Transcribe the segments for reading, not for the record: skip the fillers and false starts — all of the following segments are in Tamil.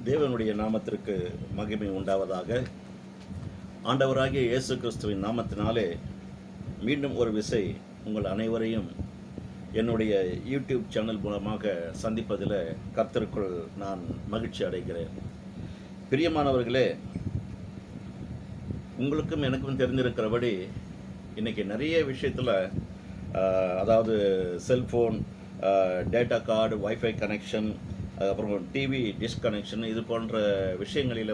தேவனுடைய நாமத்திற்கு மகிமை உண்டாவதாக. ஆண்டவராகிய இயேசு கிறிஸ்துவின் நாமத்தினாலே மீண்டும் ஒரு விசை உங்கள் அனைவரையும் என்னுடைய யூடியூப் சேனல் மூலமாக சந்திப்பதில் கர்த்தருக்குள் நான் மகிழ்ச்சி அடைகிறேன். பிரியமானவர்களே, உங்களுக்கும் எனக்கும் தெரிந்திருக்கிறபடி இன்றைக்கி நிறைய விஷயத்தில் அதாவது cellphone, data card, wifi connection, அதுக்கப்புறம் டிவி டிஸ்கனெக்ஷன், இது போன்ற விஷயங்களில்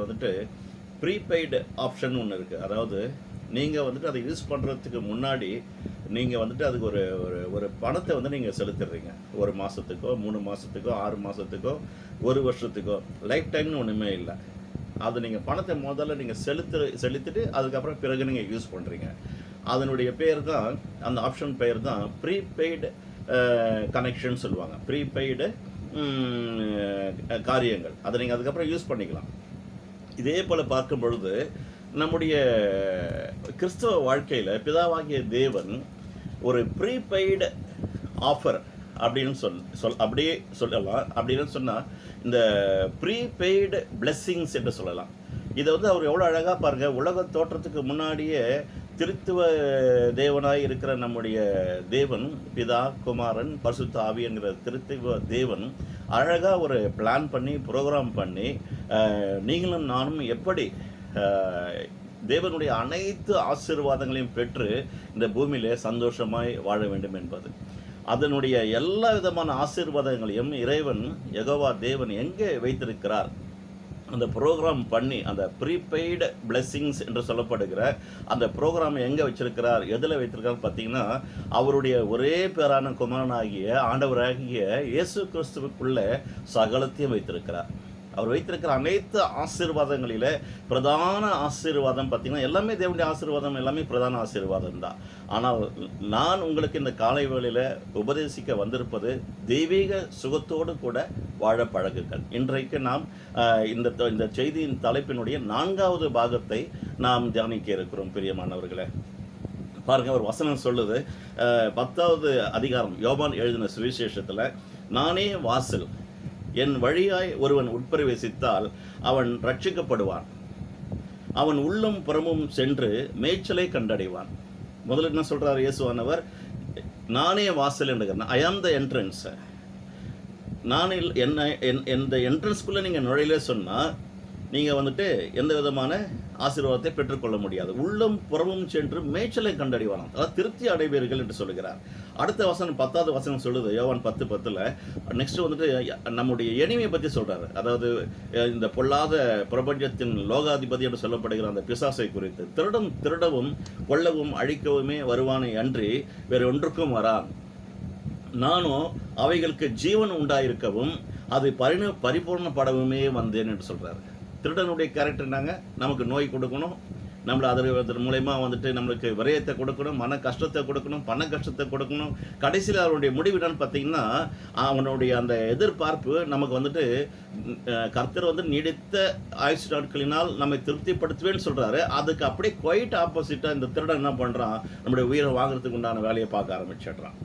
ப்ரீபெய்டு ஆப்ஷன் ஒன்று இருக்குது. அதாவது நீங்கள் அதை யூஸ் பண்ணுறதுக்கு முன்னாடி நீங்கள் அதுக்கு ஒரு ஒரு பணத்தை நீங்கள் செலுத்திடுறீங்க. ஒரு மாதத்துக்கோ 3 மாதத்துக்கோ 6 மாதத்துக்கோ 1 வருஷத்துக்கோ. லைஃப் டைம்னு ஒன்றுமே இல்லை. அது நீங்கள் பணத்தை முதல்ல நீங்கள் செலுத்திட்டு அதுக்கப்புறம் பிறகு நீங்கள் யூஸ் பண்ணுறீங்க. அதனுடைய பெயர் தான், அந்த ஆப்ஷன் பெயர் தான் ப்ரீபெய்டு கனெக்ஷன் சொல்லுவாங்க. ப்ரீபெய்டு காரியங்கள் அதை நீங்கள் அதுக்கப்புறம் யூஸ் பண்ணிக்கலாம். இதே போல் பார்க்கும் பொழுது நம்முடைய கிறிஸ்தவ வாழ்க்கையில் பிதாவாகிய தேவன் ஒரு ப்ரீபெய்டு ஆஃபர் அப்படின்னு அப்படியே சொல்லலாம். அப்படின்னு சொன்னால் இந்த ப்ரீபெய்டு பிளெஸ்ஸிங்ஸ் என்று சொல்லலாம். இதை அவர் எவ்வளோ அழகாக பாருங்கள். உலக தோற்றத்துக்கு முன்னாடியே திருத்துவ தேவனாய் இருக்கிற நம்முடைய தேவன், பிதா, குமாரன், பரிசுத்த ஆவி என்கிற திருத்துவ தேவன் அழகாக ஒரு பிளான் பண்ணி ப்ரோக்ராம் பண்ணி நீங்களும் நானும் எப்படி தேவனுடைய அனைத்து ஆசீர்வாதங்களையும் பெற்று இந்த பூமியிலே சந்தோஷமாய் வாழ வேண்டும் என்பது. அதனுடைய எல்லா விதமான ஆசீர்வாதங்களையும் இறைவன் யெகோவா தேவன் எங்கே வைத்திருக்கிறார், அந்த ப்ரோக்ராம் பண்ணி அந்த ப்ரீபெய்டு பிளெஸ்ஸிங்ஸ் என்று சொல்லப்படுகிற அந்த ப்ரோக்ராம் எங்கே வச்சிருக்கிறார், எதில் வைத்திருக்காருன்னு பார்த்தீங்கன்னா, அவருடைய ஒரே பேரான குமாரனாகிய ஆண்டவராகிய இயேசு கிறிஸ்துவுக்குள்ளே சகலத்தையும் வைத்திருக்கிறார். அவர் வைத்திருக்கிற அனைத்து ஆசீர்வாதங்களில் பிரதான ஆசீர்வாதம் பார்த்திங்கன்னா, எல்லாமே தேவனுடைய ஆசீர்வாதம், எல்லாமே பிரதான ஆசீர்வாதம் தான். ஆனால் நான் உங்களுக்கு இந்த காலை வேளையில் உபதேசிக்க வந்திருப்பது தெய்வீக சுகத்தோடு கூட வாழ பழகுங்கள். இன்றைக்கு நாம் இந்த செய்தியின் தலைப்பினுடைய 4வது பாகத்தை நாம் தியானிக்க இருக்கிறோம். பிரியமானவர்களே, பாருங்கள், ஒரு வசனம் சொல்லுது. 10வது அதிகாரம் யோவான் எழுதின சுவிசேஷத்தில், நானே வாசல், என் வழியாய் ஒருவன் உட்பிரவேசித்தால் அவன் ரட்சிக்கப்படுவான், அவன் உள்ளும் புறமும் சென்று மேய்ச்சலை கண்டடைவான். முதல்ல என்ன சொல்கிறார் இயேசுவானவர்? நானே வாசல் என்கிறார். ஐ ஆம் த என்ட்ரன்ஸ். நான் எந்த என்ட்ரன்ஸ்குள்ளே நீங்கள் நுழையிலே சொன்னால் நீங்கள் எந்த விதமான ஆசீர்வாதத்தை பெற்றுக்கொள்ள முடியாது. உள்ளம் புறமும் சென்று மேய்ச்சலை கண்டடைவான், அதாவது திருப்தி அடைவீர்கள் என்று சொல்லுகிறார். அடுத்த வசனம் 10வது வசனம் சொல்லுது, யோவான் 10:10. நெக்ஸ்ட் நம்முடைய எனிமையை பற்றி சொல்கிறார். அதாவது இந்த பொல்லாத பிரபஞ்சத்தின் லோகாதிபதி என்று சொல்லப்படுகிற அந்த பிசாசை குறித்து. திருடவும் கொல்லவும் அழிக்கவுமே வருவானை அன்றி வேறு ஒன்றுக்கும் வரான். நானும் அவைகளுக்கு ஜீவன் உண்டாயிருக்கவும் அது பரிபூர்ணப்படவுமே வந்தேன் என்று சொல்கிறார். திருடனுடைய கேரக்டர் என்னங்க? நமக்கு நோய் கொடுக்கணும், நம்மளை அதன் மூலயமா நம்மளுக்கு விரயத்தை கொடுக்கணும், மன கஷ்டத்தை கொடுக்கணும், பண கஷ்டத்தை கொடுக்கணும். கடைசியில் அவருடைய முடிவு என்னன்னு பார்த்தீங்கன்னா, அவனுடைய அந்த எதிர்பார்ப்பு நமக்கு கர்த்தர் நீடித்த ஆயுசு நாட்களினால் நம்மை திருப்திப்படுத்துவேன்னு சொல்கிறாரு. அதுக்கு அப்படியே குவைட் ஆப்போசிட்டாக இந்த திருடன் என்ன பண்ணுறான்? நம்முடைய உயிரை வாங்குறதுக்கு உண்டான வேலையை பார்க்க ஆரம்பிச்சிடுறான்.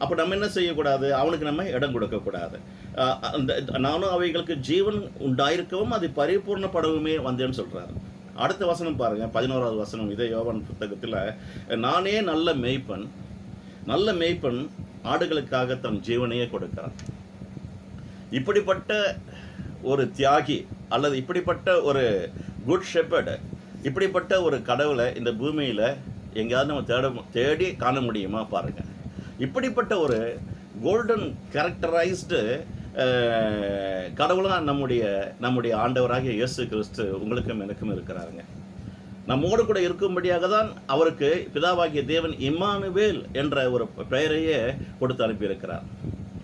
அப்போ நம்ம என்ன செய்யக்கூடாது? அவனுக்கு நம்ம இடம் கொடுக்கக்கூடாது. நானும் அவைகளுக்கு ஜீவன் உண்டாயிருக்கவும் அது பரிபூர்ணப்படவுமே வந்தேன்னு சொல்கிறாரு. அடுத்த வசனம் பாருங்கள், 11வது வசனம் இதே யோவான் புத்தகத்தில், நானே நல்ல மேய்ப்பன் ஆடுகளுக்காக தன் ஜீவனையே கொடுக்கிறான். இப்படிப்பட்ட ஒரு தியாகி அல்லது இப்படிப்பட்ட ஒரு குட் ஷெப்பர்டு, இப்படிப்பட்ட ஒரு கடவுளை இந்த பூமியில் எங்கேயாவது நம்ம தேடி காண முடியுமா? பாருங்கள், இப்படிப்பட்ட ஒரு கோல்டன் கேரக்டரைஸ்டு கடவுளாக நம்முடைய ஆண்டவராகிய இயேசு கிறிஸ்து உங்களுக்கும் எனக்கும் இருக்கிறாருங்க. நம்மோடு கூட இருக்கும்படியாக தான் அவருக்கு பிதாவாகிய தேவன் இம்மானுவேல் என்ற ஒரு பெயரையே கொடுத்து அனுப்பியிருக்கிறார்.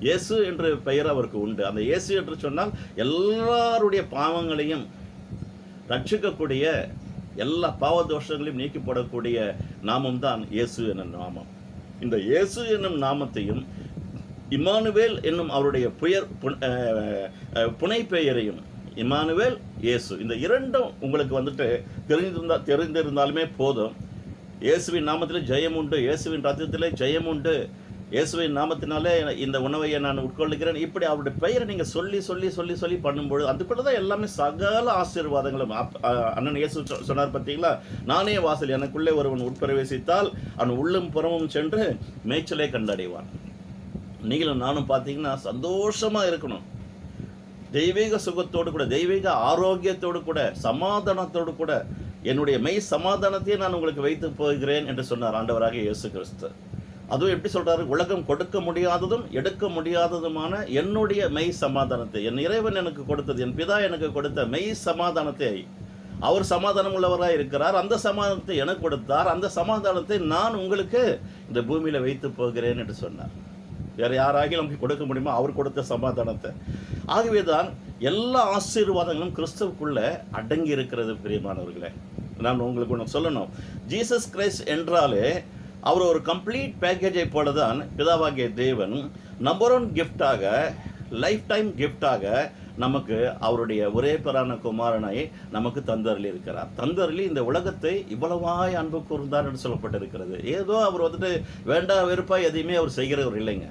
இயேசு என்ற பெயர் அவருக்கு உண்டு. அந்த இயேசு என்று சொன்னால் எல்லாருடைய பாவங்களையும் ரட்சிக்கக்கூடிய, எல்லா பாவதோஷங்களையும் நீக்கி போடக்கூடிய நாமம் தான் இயேசு என்னும் நாமம். இந்த இயேசு என்னும் நாமத்தையும் இம்மானுவேல் என்னும் அவருடைய புனை பெயரையும், இம்மானுவேல், இயேசு, இந்த இரண்டும் உங்களுக்கு தெரிந்திருந்தாலுமே போதும். இயேசுவின் நாமத்தில் ஜெயம் உண்டு, இயேசுவின் ரத்தத்திலே ஜெயம் உண்டு, இயேசுவின் நாமத்தினாலே இந்த உணவை நான் உட்கொள்ளுகிறேன். இப்படி அவருடைய பெயரை நீங்கள் சொல்லி சொல்லி சொல்லி சொல்லி பண்ணும்பொழுது அதுக்குள்ள தான் எல்லாமே சகல ஆசீர்வாதங்களும். அண்ணன் இயேசு சொன்னார் பார்த்தீங்களா, நானே வாசல், எனக்குள்ளே ஒருவன் உட்பிரவேசித்தால் அவன் உள்ளும் புறமும் சென்று மேய்ச்சலை கண்டடைவான். நீங்களும் நானும் பார்த்தீங்கன்னா சந்தோஷமாக இருக்கணும். தெய்வீக சுகத்தோடு கூட, தெய்வீக ஆரோக்கியத்தோடு கூட, சமாதானத்தோடு கூட, என்னுடைய மெய் சமாதானத்தையே நான் உங்களுக்கு வைத்து போகிறேன் என்று சொன்னார் ஆண்டவராக இயேசு கிறிஸ்து. அதுவும் எப்படி சொல்றாரு, உலகம் கொடுக்க முடியாததும் எடுக்க முடியாததுமான என்னுடைய மெய் சமாதானத்தை, என் இறைவன் எனக்கு கொடுத்தது, என் பிதா எனக்கு கொடுத்த மெய் சமாதானத்தை, அவர் சமாதானம் உள்ளவராக இருக்கிறார், அந்த சமாதானத்தை எனக்கு கொடுத்தார், அந்த சமாதானத்தை நான் உங்களுக்கு இந்த பூமியில வைத்து போகிறேன் என்று சொன்னார். வேறு யாராகிலும் நமக்கு கொடுக்க முடியுமோ அவர் கொடுத்த சமாதானத்தை. ஆகவே தான் எல்லா ஆசீர்வாதங்களும் கிறிஸ்துவுக்குள்ள அடங்கி இருக்கிறது. பிரியமானவர்களே, நான் உங்களுக்கு ஒன்று சொல்லணும். ஜீசஸ் கிரைஸ்ட் என்றாலே அவர் ஒரு கம்ப்ளீட் பேக்கேஜை போல தான் பிதாவாகிய தேவன் நம்பர் 1 கிஃப்டாக, லைஃப் டைம் கிஃப்டாக நமக்கு அவருடைய ஒரே பேரான குமாரனை நமக்கு தந்தருளி இருக்கிறார். தந்தருளி இந்த உலகத்தை இவ்வளவாய் அன்பு கூர்ந்தார் என்று சொல்லப்பட்டிருக்கிறது. ஏதோ அவர் வந்துட்டு வேண்டா வெறுப்பா எதையுமே அவர் செய்கிறவர் இல்லைங்க.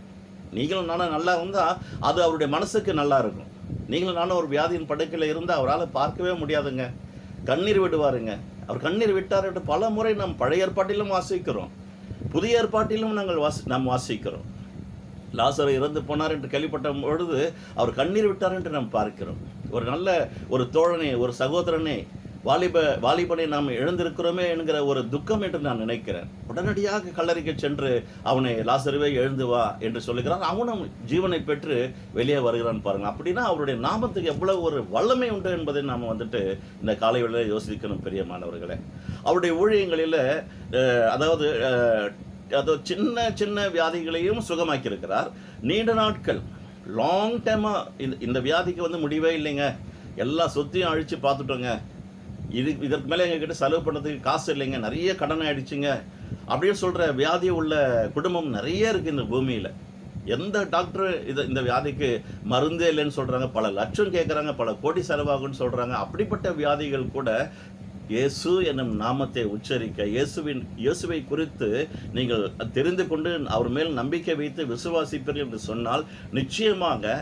நீங்களும் நானும் நல்லா இருந்தால் அது அவருடைய மனசுக்கு நல்லா இருக்கும். நீங்களும் நானும் ஒரு வியாதியின் படுக்கையில் இருந்தால் அவரால் பார்க்கவே முடியாதுங்க, கண்ணீர் விடுவாருங்க. அவர் கண்ணீர் விட்டார் என்று பல முறை நாம் பழைய ஏற்பாட்டிலும் வாசிக்கிறோம், புதிய ஏற்பாட்டிலும் நாம் வாசிக்கிறோம். லாசர் இறந்து போனார் என்று கேள்விப்பட்ட பொழுது அவர் கண்ணீர் விட்டார் என்று நாம் பார்க்கிறோம். ஒரு நல்ல ஒரு தோழனை, ஒரு சகோதரனை, வாலிபனை நாம் எழுந்திருக்கிறோமே என்கிற ஒரு துக்கம் என்று நான் நினைக்கிறேன். உடனடியாக கல்லறைக்கு சென்று அவனை, லாசருவே எழுந்து வா என்று சொல்லுகிறான். அவனும் ஜீவனை பெற்று வெளியே வருகிறான் பாருங்க. அப்படின்னா அவருடைய நாமத்துக்கு எவ்வளவு ஒரு வல்லமை உண்டு என்பதை நாம் வந்துட்டு இந்த காலை வேளையில யோசிக்கணும் பிரியமானவர்களே. அவருடைய ஊழியங்களில் அதாவது சின்ன சின்ன வியாதிகளையும் சுகமாக்கி இருக்கிறார். நீண்ட நாட்கள் லாங் டைமாக இந்த வியாதிக்கு முடிவே இல்லைங்க, எல்லா சொத்தையும் அழித்து பார்த்துட்டோங்க, இதற்கு மேலே எங்ககிட்ட செலவு பண்ணுறதுக்கு காசு இல்லைங்க, நிறைய கடன் ஆகிடுச்சிங்க அப்படின்னு சொல்கிற வியாதி உள்ள குடும்பம் நிறைய இருக்குது இந்த பூமியில். எந்த டாக்டர் இந்த வியாதிக்கு மருந்தே இல்லைன்னு சொல்கிறாங்க, பல லட்சம் கேட்குறாங்க, பல கோடி செலவாகுன்னு சொல்கிறாங்க. அப்படிப்பட்ட வியாதிகள் கூட இயேசு என்னும் நாமத்தை உச்சரிக்க, இயேசுவை குறித்து நீங்கள் தெரிந்து கொண்டு அவர் மேல் நம்பிக்கை வைத்து விசுவாசிப்பீர்கள் என்று சொன்னால் நிச்சயமாக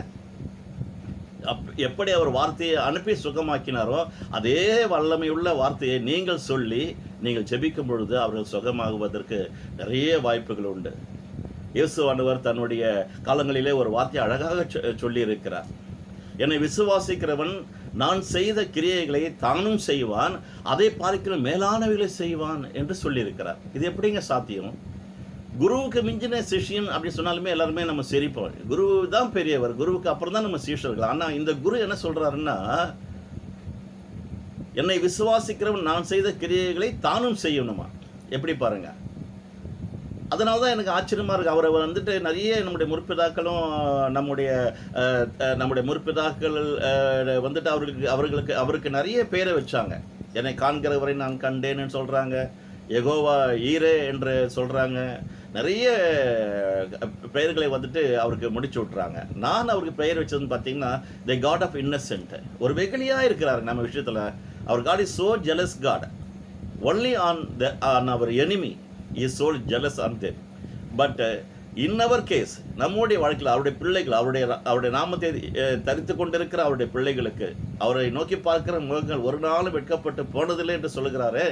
எப்படி அவர் வார்த்தையை அனுப்பி சுகமாக்கினாரோ அதே வல்லமையுள்ள வார்த்தையை நீங்கள் சொல்லி நீங்கள் ஜெபிக்கும் பொழுது அவர்கள் சுகமாகுவதற்கு நிறைய வாய்ப்புகள் உண்டு. இயேசுவானவர் தன்னுடைய காலங்களிலே ஒரு வார்த்தையை அழகாக சொல்லி இருக்கிறார். என்னை விசுவாசிக்கிறவன் நான் செய்த கிரியைகளை தானும் செய்வான், அதை பார்க்கிற மேலானவைகளை செய்வான் என்று சொல்லியிருக்கிறார். இது எப்படிங்க சாத்தியம்? குருவுக்கு மிஞ்சின சிஷியன் அப்படி சொன்னாலுமே எல்லாருமே நம்ம சிரிப்போம். குரு தான் பெரியவர், குருவுக்கு அப்புறம் தான் நம்ம சீஷர்கள். ஆனால் இந்த குரு என்ன சொல்றாருன்னா, என்னை விசுவாசிக்கிறவன் நான் செய்த கிரியைகளை தானும் செய்யணுமா? எப்படி பாருங்க. அதனால தான் எனக்கு ஆச்சரியமாக இருக்குது. அவரை வந்துட்டு நிறைய நம்முடைய முற்பிதாக்களும் நம்முடைய முற்பிதாக்கள் வந்துட்டு அவருக்கு நிறைய பேரை வச்சாங்க. என்னை காண்கிறவரை நான் கண்டேன்னு சொல்கிறாங்க, யெகோவா ஈரே என்று சொல்கிறாங்க, நிறைய பெயர்களை வந்துட்டு அவருக்கு முடிச்சு விட்றாங்க. நான் அவருக்கு பெயர் வச்சதுன்னு பார்த்தீங்கன்னா தி காட் ஆஃப் இன்னசென்ட். ஒரு வெகுளியாக இருக்கிறாரு நம்ம விஷயத்தில். Our God is so jealous God. Only on our enemy is so jealous on them. But in our case, நம்முடைய வாழ்க்கையில் அவருடைய பிள்ளைகள், அவருடைய நாமத்தை தரித்து கொண்டிருக்கிற அவருடைய பிள்ளைகளுக்கு அவரை நோக்கி பார்க்கிற முகங்கள் ஒரு நாளும் வெட்கப்பட்டு போனதில்லை என்று சொல்லுகிறாரு,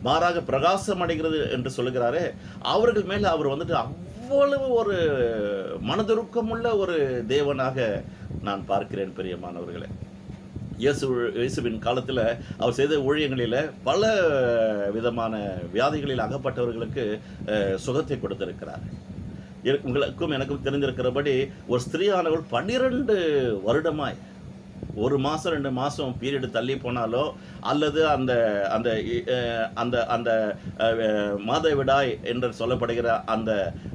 மாறாக பிரகாசம் அடைகிறது என்று சொல்லுகிறாரு. அவர்கள் மேலே அவர் வந்துட்டு அவ்வளவு ஒரு மனதுருக்கமுள்ள ஒரு தேவனாக நான் பார்க்கிறேன் பிரியமானவர்களே. இயேசுவின் காலத்தில் அவர் செய்த ஊழியங்களில் பல விதமான வியாதிகளில் அகப்பட்டவர்களுக்கு சுகத்தை கொடுத்திருக்கிறார். உங்களுக்கும் எனக்கும் தெரிஞ்சிருக்கிறபடி ஒரு ஸ்திரீயானவள் 12 வருடமாய் 1 மாதம் 2 மாதம் பீரியடு தள்ளி போனாலோ அல்லது அந்த அந்த அந்த அந்த மாதவிடாய் என்று சொல்லப்படுகிற அந்த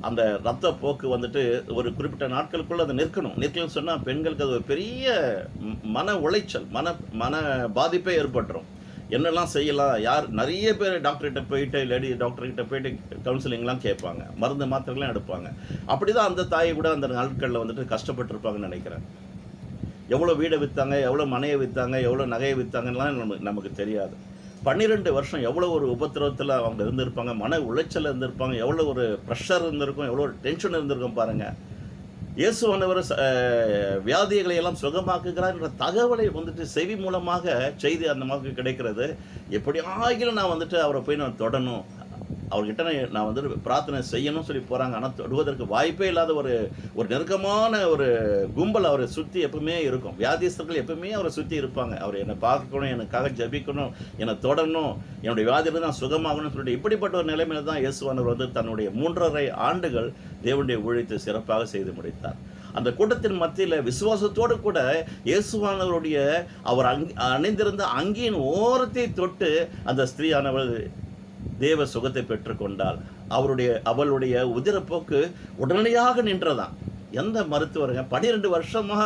அந்த இரத்த போக்கு வந்துட்டு ஒரு குறிப்பிட்ட நாட்களுக்குள்ள அது நிற்கணும்னு சொன்னால் பெண்களுக்கு அது ஒரு பெரிய மன உளைச்சல், மன பாதிப்பே ஏற்பட்டுரும். என்னெல்லாம் செய்யலாம், நிறைய பேர் டாக்டர்கிட்ட போயிட்டு, லேடி டாக்டர்கிட்ட போயிட்டு கவுன்சிலிங்லாம் கேட்பாங்க, மருந்து மாத்திரைலாம் எடுப்பாங்க. அப்படி தான் அந்த தாயை கூட அந்த நாட்களில் வந்துட்டு கஷ்டப்பட்டுருப்பாங்கன்னு நினைக்கிறேன். எவ்வளோ வீடை விற்றாங்க, எவ்வளோ மனையை விற்றாங்க, எவ்வளோ நகையை விற்றாங்கலாம் நமக்கு தெரியாது. 12 வருஷம் எவ்வளோ ஒரு உபத்திரவத்தில் அவங்க இருந்திருப்பாங்க, மன உளைச்சல் இருந்திருப்பாங்க, எவ்வளோ ஒரு ப்ரெஷர் இருந்திருக்கும், எவ்வளோ ஒரு டென்ஷன் இருந்திருக்கும் பாருங்கள். இயேசுவானவர் வியாதிகளை எல்லாம் சுகமாக்குகிறார் என்ற தகவலை வந்துட்டு செவி மூலமாக செய்தி அந்த மக்களுக்கு கிடைக்கிறது. எப்படி ஆகிலும் நான் வந்துட்டு அவரை போய் நான் தொடணும், அவர்கிட்ட நான் வந்துட்டு பிரார்த்தனை செய்யணும்னு சொல்லி போகிறாங்க. ஆனால் தொடுவதற்கு வாய்ப்பே இல்லாத ஒரு நெருக்கமான ஒரு கும்பல் அவரை சுற்றி எப்பவுமே இருக்கும். வியாதிஸ்தர்கள் எப்பவுமே அவரை சுற்றி இருப்பாங்க. அவர் என்னை பார்க்கணும், எனக்காக ஜபிக்கணும், என்னை தொடரணும், என்னுடைய வியாதியிலிருந்து நான் சுகமாகணும்னு சொல்லிட்டு இப்படிப்பட்ட ஒரு நிலைமையில தான் இயேசுவானவர் வந்து தன்னுடைய 3½ ஆண்டுகள் தேவனுடைய ஊழியத்தை சிறப்பாக செய்து முடித்தார். அந்த கூட்டத்தின் மத்தியில் விசுவாசத்தோடு கூட இயேசுவானவருடைய அவர் அணிந்திருந்த அங்கியின் ஓரத்தை தொட்டு அந்த ஸ்திரீயானவள் தேவ சுகத்தை பெற்றுக்கொண்டாள். அவளுடைய உதிரப்போக்கு உடனடியாக நின்றதான். எந்த மருத்துவருங்க 12 வருஷமாக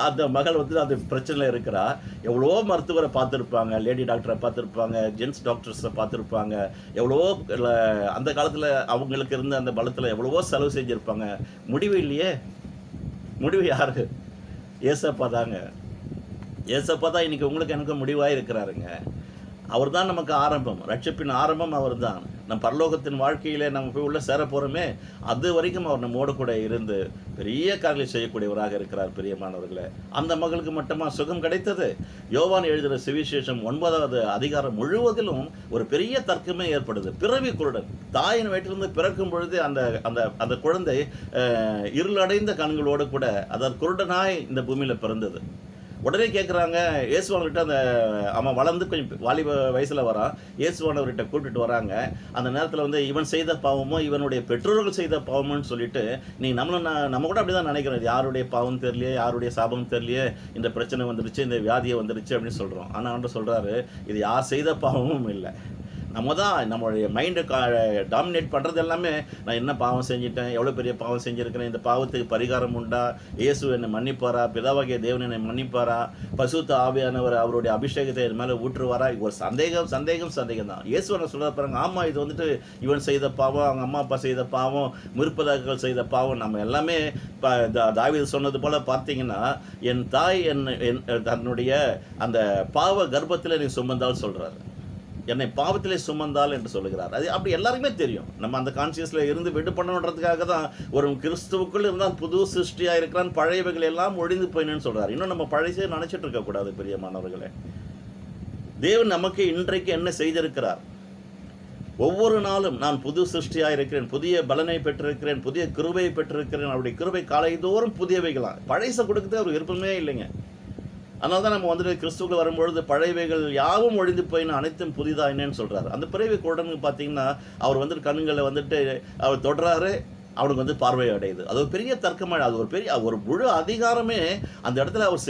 அந்த மகள் வந்து அந்த பிரச்சனையில் இருக்கிறா. எவ்வளோ மருத்துவரை பார்த்துருப்பாங்க, லேடி டாக்டரை பார்த்துருப்பாங்க, ஜென்ஸ் டாக்டர்ஸை பார்த்துருப்பாங்க, எவ்வளவோ அந்த காலத்தில் அவங்களுக்கு இருந்த அந்த பலத்தில் எவ்வளவோ செலவு செஞ்சுருப்பாங்க. முடிவு இல்லையே. முடிவு யாரு? ஏசப்பா தாங்க. ஏசப்பா தான் இன்றைக்கி உங்களுக்கு எனக்கு முடிவாக இருக்கிறாருங்க. அவர் தான் நமக்கு ஆரம்பம், ரட்சிப்பின் ஆரம்பம் அவர் தான். நம் பரலோகத்தின் வாழ்க்கையிலே நம்ம போய் உள்ள சேர போகிறோமே, அது வரைக்கும் அவர் நம்மோடு கூட இருந்து பெரிய காரியங்களை செய்யக்கூடியவராக இருக்கிறார். பிரியமானவர்களே, அந்த மகளுக்கு மட்டுமா சுகம் கிடைத்தது? யோவான் எழுதுகிற சுவிசேஷம் 9வது அதிகாரம் முழுவதிலும் ஒரு பெரிய தர்க்கமே ஏற்படுது. பிறவி குருடன், தாயின் வயிற்றிலிருந்து பிறக்கும் பொழுது அந்த குழந்தை இருளடைந்த கண்களோடு கூட அதாவது குருடனாய் இந்த பூமியில் பிறந்தது. உடனே கேட்குறாங்க இயேசுவானவர்கிட்ட. அந்த அவன் வளர்ந்து கொஞ்சம் வாலிப வயசில் வரான். இயேசுவானவர்கிட்ட கூப்பிட்டுட்டு வராங்க. அந்த நேரத்தில் வந்து இவன் செய்த பாவமோ இவனுடைய பெற்றோர்கள் செய்த பாவமோன்னு சொல்லிட்டு, நீ நம்ம கூட அப்படி தான் நினைக்கிறோம், யாருடைய பாவம் தெரியலையே, யாருடைய சாபம் தெரியலையே, இந்த பிரச்சனை வந்துடுச்சு, இந்த வியாதியை வந்துடுச்சு அப்படின்னு சொல்கிறோம். ஆனால் அவன் சொல்கிறாரு, இது யார் செய்த பாவமும் இல்லை. நம்ம தான் நம்மளுடைய மைண்டை டாமினேட் பண்ணுறது எல்லாமே, நான் என்ன பாவம் செஞ்சிட்டேன், எவ்வளோ பெரிய பாவம் செஞ்சுருக்கிறேன், இந்த பாவத்துக்கு பரிகாரம் உண்டா, இயேசு என்னை மன்னிப்பாரா, பிதாவாகிய தேவன் என்னை மன்னிப்பாரா, பசுத்த ஆவியானவர் அவருடைய அபிஷேகத்தை என் மேலே ஊற்றுவாரா, ஒரு சந்தேகம் தான். இயேசு என்ன சொல்ல பாருங்க, ஆமாம் இது வந்துட்டு இவன் செய்த பாவம், அவங்க அம்மா அப்பா செய்த பாவம், முற்பதாக்கள் செய்த பாவம். நம்ம எல்லாமே தாவீது சொன்னது போல் பார்த்தீங்கன்னா, என் தாய் தன்னுடைய அந்த பாவ கர்ப்பத்தில் நீ சுமந்தால் சொல்கிறாரு, என்னை பாவத்திலே சுமந்தால் என்று சொல்லுகிறார். அது அப்படி எல்லாருக்குமே தெரியும். நம்ம அந்த கான்சியஸில் இருந்து விடு பண்ணணுன்றதுக்காக தான் ஒரு கிறிஸ்துவுக்குள் இருந்தால் புது சிருஷ்டியாக இருக்கிறான், பழையவைகள் எல்லாம் ஒழிந்து போயின்னு சொல்கிறார். இன்னும் நம்ம பழைய நினச்சிட்டு இருக்கக்கூடாது. பிரியமானவர்களே, தேவன் நமக்கு இன்றைக்கு என்ன செய்திருக்கிறார்? ஒவ்வொரு நாளும் நான் புது சிருஷ்டியாக இருக்கிறேன், புதிய பலனை பெற்றிருக்கிறேன், புதிய கிருபையை பெற்றிருக்கிறேன். அவருடைய கிருபை காலைதோறும் புதியவைகளாம். பழைச கொடுக்குறது அவர் விருப்பமே இல்லைங்க. அதனால தான் நம்ம வந்துட்டு கிறிஸ்துவுக்குள்ள வரும்பொழுது பழையவைகள் யாவும் ஒழிந்து போயின்னு அனைத்தும் புதிதாயினேன்னு சொல்கிறார். அந்த பிறவி குருடனுக்கு பார்த்தீங்கன்னா, அவர் வந்துட்டு கண்களை வந்துட்டு அவர் தொடுறாரு, அவனுக்கு வந்து பார்வை அடையுது. அது ஒரு பெரிய தர்க்கமாக, அது ஒரு முழு அதிகாரமே அந்த இடத்துல அவர்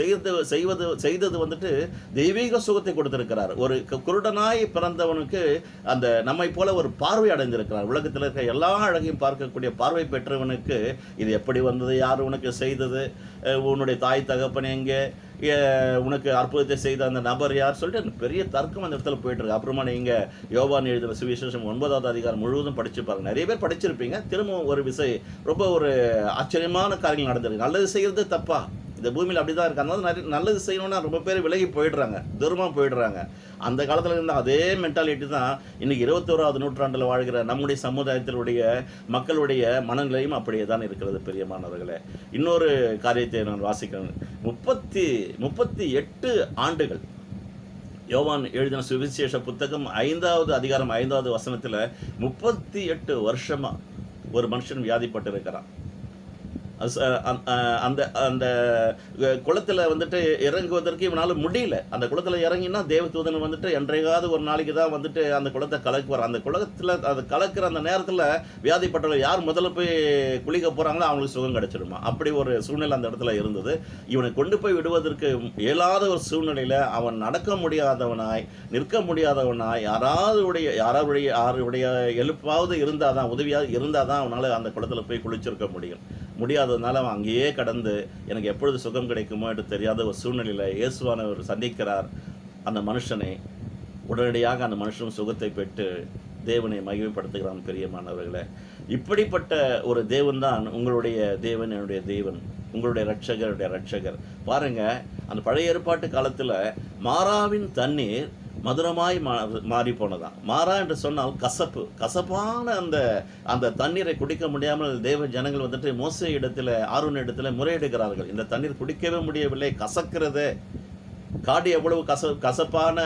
செய்தது வந்துட்டு தெய்வீக சுகத்தை கொடுத்திருக்கிறார். ஒரு குருடனாய் பிறந்தவனுக்கு அந்த நம்மை போல ஒரு பார்வை அடைந்திருக்கிறார். உலகத்தில் இருக்கிற எல்லா அழகையும் பார்க்கக்கூடிய பார்வை பெற்றவனுக்கு இது எப்படி வந்தது, யார் உனக்கு செய்தது, உன்னுடைய தாய் தகப்பன் எங்கே, உனக்கு அற்புதத்தை செய்த அந்த நபர் யார் சொல்லிட்டு பெரிய தர்க்கம் அந்த இடத்துல போயிட்டு இருக்கு. அப்புறமா நீங்கள் யோவான் எழுதுகிற சுவிசேஷம் 9வது அதிகாரம் முழுவதும் படிச்சு பாருங்க. நிறைய பேர் படிச்சிருப்பீங்க. திரும்பவும் ஒரு ரொம்ப ஒரு ஆச்சரியமான காரியங்கள் நடந்திருக்கு. நல்லது செய்கிறது தப்பா? இந்த பூமியில் அப்படி தான் இருக்குது. அதனால நல்லது செய்யணும்னா ரொம்ப பேர் விலகி போயிடுறாங்க, தூரமாக போயிடுறாங்க. அந்த காலத்தில் இருந்த அதே மென்டாலிட்டி தான் இன்றைக்கி 21வது நூற்றாண்டில் வாழ்கிற நம்முடைய சமுதாயத்தினுடைய மக்களுடைய மனநிலையும் அப்படியே தான் இருக்கிறது. பிரியமானவர்களே, இன்னொரு காரியத்தை நான் வாசிக்கிறேன். 38 ஆண்டுகள் யோவான் எழுதின சுவிசேஷ புத்தகம் 5வது அதிகாரம் 5வது வசனத்தில் 38 வருஷமாக ஒரு மனுஷன் வியாதிப்பட்டு இருக்கிறான். அந்த அந்த குளத்தில் வந்துட்டு இறங்குவதற்கு இவனால் முடியல. அந்த குளத்தில் இறங்கினா தேவதூதன் வந்துட்டு என்றைக்காவது ஒரு நாளைக்கு தான் வந்துட்டு அந்த குளத்தை கலக்குவார். அந்த குளத்தில் அது கலக்கிற அந்த நேரத்தில் வியாதிப்பட்டவர்கள் யார் முதல்ல போய் குளிக்க போகிறாங்களோ அவங்களுக்கு சுகம் கிடைச்சிடுமா. அப்படி ஒரு சூழ்நிலை அந்த இடத்துல இருந்தது. இவனை கொண்டு போய் விடுவதற்கு இயலாத ஒரு சூழ்நிலையில் அவன் நடக்க முடியாதவனாய், நிற்க முடியாதவனாய், யாருடைய எழுப்பாவது இருந்தால் தான், உதவியாக இருந்தால் தான் அவனால் அந்த குளத்தில் போய் குளிச்சிருக்க முடியாததுனால அவன் அங்கேயே கடந்து எனக்கு எப்பொழுது சுகம் கிடைக்குமோ என்று தெரியாத ஒரு சூழ்நிலையில் இயேசுவானவர் சந்திக்கிறார் அந்த மனுஷனை. உடனடியாக அந்த மனுஷனும் சுகத்தை பெற்று தேவனை மகிமைப்படுத்துகிறான். பிரியமானவர்களே, இப்படிப்பட்ட ஒரு தேவன் தான் உங்களுடைய தேவன், என்னுடைய தேவன், உங்களுடைய ரட்சகருடைய ரட்சகர். பாருங்க, அந்த பழைய ஏற்பாட்டு காலத்தில் மாறாவின் தண்ணீர் மதுரமாய் மாறி போனதான். மாறா என்று சொன்னால் கசப்பான அந்த தண்ணீரை குடிக்க முடியாமல் தேவ ஜனங்கள் வந்துட்டு மோசே இடத்துல, ஆரோன் இடத்துல முறையிடுகிறார்கள். இந்த தண்ணீர் குடிக்கவே முடியவில்லை, கசக்கிறதே. காடி எவ்வளவு கசப்பான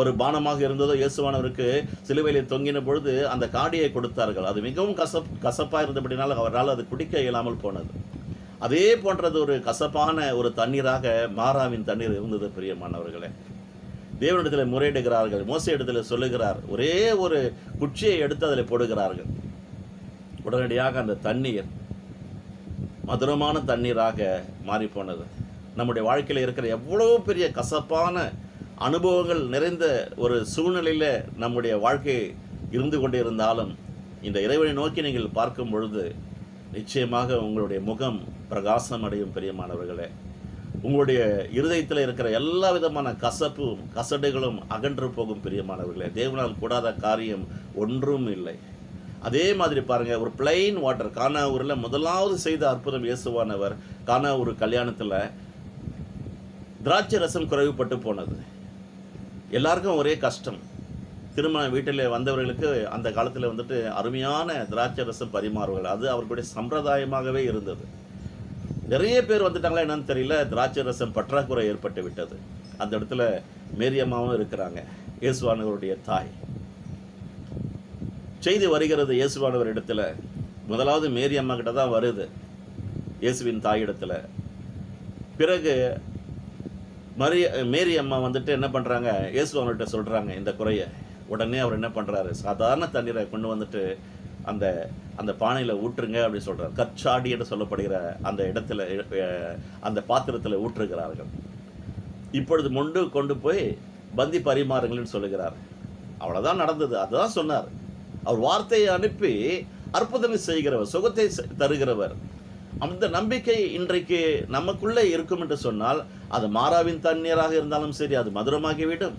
ஒரு பானமாக இருந்ததோ, இயேசுவானவருக்கு சிலுவையில் தொங்கின பொழுது அந்த காடியை கொடுத்தார்கள். அது மிகவும் கசப்பாக இருந்தபடினால அவரால் அது குடிக்க இயலாமல் போனது. அதே போன்றது ஒரு கசப்பான ஒரு தண்ணீராக மாறாவின் தண்ணீர் இருந்தது. பிரியமானவர்களே, தேவனிடத்தில் முறையிடுகிறார்கள். மோசே இடத்துல சொல்லுகிறார், ஒரே ஒரு குச்சியை எடுத்து அதில் போடுகிறார்கள். உடனடியாக அந்த தண்ணீர் மதுரமான தண்ணீராக மாறிப்போனது. நம்முடைய வாழ்க்கையில் இருக்கிற எவ்வளோ பெரிய கசப்பான அனுபவங்கள் நிறைந்த ஒரு சூழ்நிலையில் நம்முடைய வாழ்க்கை இருந்து கொண்டே இருந்தாலும், இந்த இறைவனை நோக்கி நீங்கள் பார்க்கும் பொழுது நிச்சயமாக உங்களுடைய முகம் பிரகாசம் அடையும். பிரியமானவர்களே, உங்களுடைய இருதயத்தில் இருக்கிற எல்லா விதமான கசடுகளும் அகன்று போகும். பிரியமானவர்களே, தேவனால் கூடாத காரியம் ஒன்றும் இல்லை. அதே மாதிரி பாருங்க, ஒரு பிளைன் வாட்டர், கானா ஊரில் முதலாவது செய்த அற்புதம் இயேசுவானவர் கானா ஊர் கல்யாணத்தில் திராட்சை ரசம் குறைவுபட்டு போனது. எல்லாருக்கும் ஒரே கஷ்டம். திருமண வீட்டில் வந்தவர்களுக்கு அந்த காலத்தில் வந்துட்டு அருமையான திராட்சை ரசம் பரிமாறுவார்கள். அது அவர்களுடைய சம்பிரதாயமாகவே இருந்தது. நிறைய பேர் வந்துட்டாங்களா என்னன்னு தெரியல, திராட்சை ரசம் பற்றாக்குறை ஏற்பட்டு விட்டது. அந்த இடத்துல மேரி அம்மாவும் இருக்கிறாங்க, இயேசுவானவருடைய தாய். செய்தி வருகிறது இயேசுவானவர் இடத்துல. முதலாவது மேரி அம்மா கிட்ட தான் வருது, இயேசுவின் தாயிடத்துல. பிறகு மேரி அம்மா வந்துட்டு என்ன பண்ணுறாங்க, இயேசுவானவர்கிட்ட சொல்கிறாங்க இந்த குறைய. உடனே அவர் என்ன பண்ணுறாரு, சாதாரண தண்ணீரை கொண்டு வந்துட்டு அந்த பானையில் ஊற்றுங்க அப்படி சொல்கிறார். கச்சாடி என்று சொல்லப்படுகிற அந்த இடத்துல, அந்த பாத்திரத்தில் ஊற்றுகிறார்கள். இப்பொழுது கொண்டு போய் பந்தி பரிமாறுங்கள்னு சொல்லுகிறார். அவ்வளோதான் நடந்தது. அதுதான் சொன்னார். அவர் வார்த்தையை அனுப்பி அற்புதம் செய்கிறவர், சுகத்தை தருகிறவர். அந்த நம்பிக்கை இன்றைக்கு நமக்குள்ளே இருக்கும் என்று சொன்னால், அது மாறாவின் தண்ணீராக இருந்தாலும் சரி, அது மதுரமாகிவிடும்.